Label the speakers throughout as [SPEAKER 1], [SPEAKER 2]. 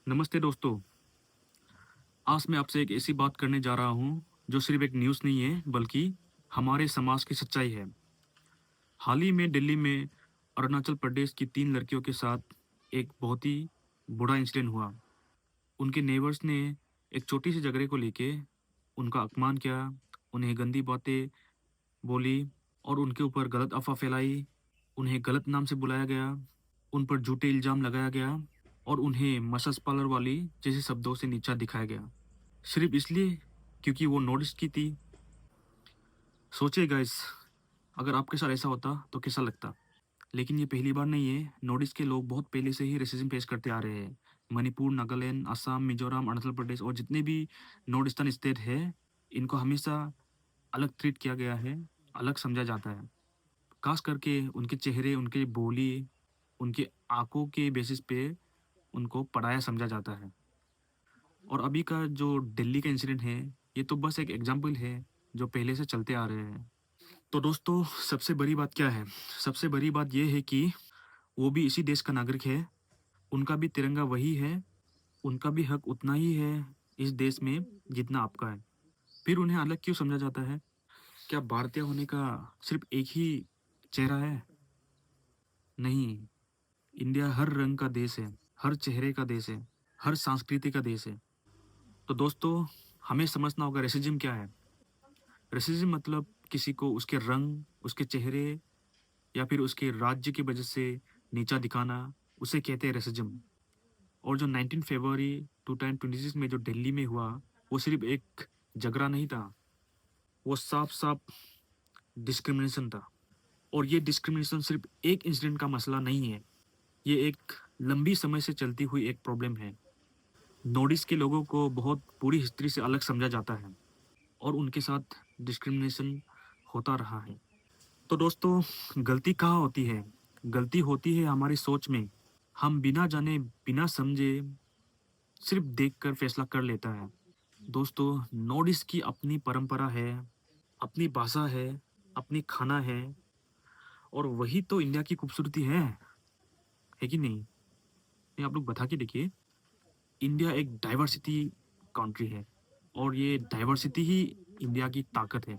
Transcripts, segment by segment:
[SPEAKER 1] नमस्ते दोस्तों। आज मैं आपसे एक ऐसी बात करने जा रहा हूँ जो सिर्फ एक न्यूज़ नहीं है बल्कि हमारे समाज की सच्चाई है। हाल ही में दिल्ली में अरुणाचल प्रदेश की 3 लड़कियों के साथ एक बहुत ही बुरा इंसिडेंट हुआ। उनके नेबर्स ने एक छोटी सी झगड़े को लेके उनका अपमान किया, उन्हें गंदी बातें बोली और उनके ऊपर गलत अफ़वाह फैलाई। उन्हें गलत नाम से बुलाया गया, उन पर झूठे इल्ज़ाम लगाया गया और उन्हें मसाज पार्लर वाली जैसे शब्दों से नीचा दिखाया गया। सिर्फ इसलिए क्योंकि वो नोटिस की थी। सोचिए गाइस, अगर आपके साथ ऐसा होता तो कैसा लगता। लेकिन ये पहली बार नहीं है। नॉर्थ ईस्ट के लोग बहुत पहले से ही रेसिज्म फेस करते आ रहे हैं। मणिपुर, नागालैंड, असम, मिजोरम, अरुणाचल प्रदेश और जितने भी नॉर्थ ईस्टर्न स्टेट है, इनको हमेशा अलग ट्रीट किया गया है, अलग समझा जाता है। खास करके उनके चेहरे, उनके बोली, उनकी आंखों के बेसिस पे उनको पराया समझा जाता है। और अभी का जो दिल्ली का इंसिडेंट है, ये तो बस एक एग्जाम्पल है जो पहले से चलते आ रहे हैं। तो दोस्तों, सबसे बड़ी बात क्या है? सबसे बड़ी बात यह है कि वो भी इसी देश का नागरिक है, उनका भी तिरंगा वही है, उनका भी हक उतना ही है इस देश में जितना आपका है। फिर उन्हें अलग क्यों समझा जाता है? क्या भारतीय होने का सिर्फ एक ही चेहरा है? नहीं, इंडिया हर रंग का देश है, हर चेहरे का देश है, हर संस्कृति का देश है। तो दोस्तों, हमें समझना होगा रेसिज्म क्या है। रेसिज्म मतलब किसी को उसके रंग, उसके चेहरे या फिर उसके राज्य की वजह से नीचा दिखाना, उसे कहते हैं रेसिज्म। और जो 19 फरवरी 2026 में जो दिल्ली में हुआ, वो सिर्फ एक झगड़ा नहीं था, वो साफ साफ डिस्क्रिमिनेशन था। और ये डिस्क्रिमिनेशन सिर्फ एक इंसिडेंट का मसला नहीं है, ये एक लंबी समय से चलती हुई एक प्रॉब्लम है। नॉर्थ ईस्ट के लोगों को बहुत पूरी हिस्ट्री से अलग समझा जाता है और उनके साथ डिस्क्रिमिनेशन होता रहा है। तो दोस्तों, गलती कहाँ होती है? गलती होती है हमारी सोच में। हम बिना जाने, बिना समझे, सिर्फ देखकर फैसला कर लेता है। दोस्तों, नॉर्थ ईस्ट की अपनी परंपरा है, अपनी भाषा है, अपनी खाना है और वही तो इंडिया की खूबसूरती है कि नहीं? ये आप लोग बता के देखिए। इंडिया एक डाइवर्सिटी कंट्री है और ये डाइवर्सिटी ही इंडिया की ताकत है।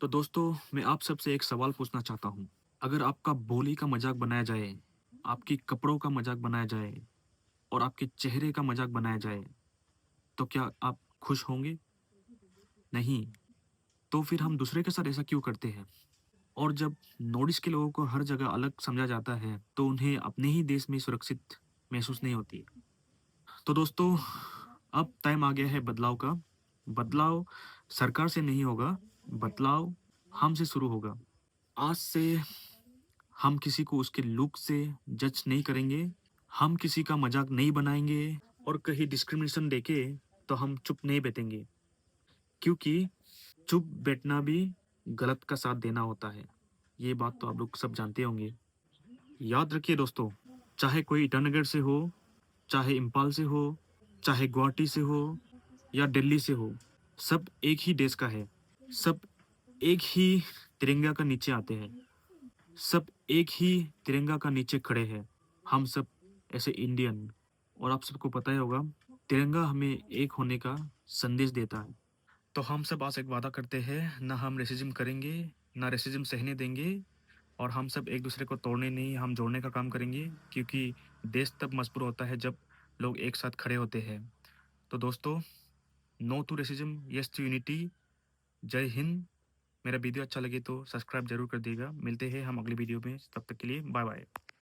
[SPEAKER 1] तो दोस्तों, मैं आप सबसे एक सवाल पूछना चाहता हूँ। अगर आपका बोली का मजाक बनाया जाए, आपके कपड़ों का मजाक बनाया जाए और आपके चेहरे का मजाक बनाया जाए, तो क्या आप खुश होंगे? नहीं। तो फिर हम दूसरे के साथ ऐसा क्यों करते हैं? और जब नॉर्थ ईस्ट के लोगों को हर जगह अलग समझा जाता है, तो उन्हें अपने ही देश में सुरक्षित महसूस नहीं होती। तो दोस्तों, अब टाइम आ गया है बदलाव का। बदलाव सरकार से नहीं होगा, बदलाव हमसे शुरू होगा। आज से हम किसी को उसके लुक से जज नहीं करेंगे, हम किसी का मजाक नहीं बनाएंगे और कहीं डिस्क्रिमिनेशन देखे तो हम चुप नहीं बैठेंगे, क्योंकि चुप बैठना भी गलत का साथ देना होता है। ये बात तो आप लोग सब जानते होंगे। याद रखिए दोस्तों, चाहे कोई ईटानगर से हो, चाहे इम्फाल से हो, चाहे गुवाहाटी से हो या दिल्ली से हो, सब एक ही देश का है। सब एक ही तिरंगा का नीचे आते हैं, सब एक ही तिरंगा का नीचे खड़े हैं। हम सब ऐसे इंडियन। और आप सबको पता ही होगा, तिरंगा हमें एक होने का संदेश देता है। तो हम सब आज एक वादा करते हैं, ना हम रेसिज्म करेंगे, ना रेसिज्म सहने देंगे और हम सब एक दूसरे को तोड़ने नहीं, हम जोड़ने का काम करेंगे, क्योंकि देश तब मजबूत होता है जब लोग एक साथ खड़े होते हैं। तो दोस्तों, no to racism, yes to unity. जय हिंद। मेरा वीडियो अच्छा लगे तो सब्सक्राइब जरूर कर दिएगा। मिलते हैं हम अगली वीडियो में, तब तक के लिए बाय बाय।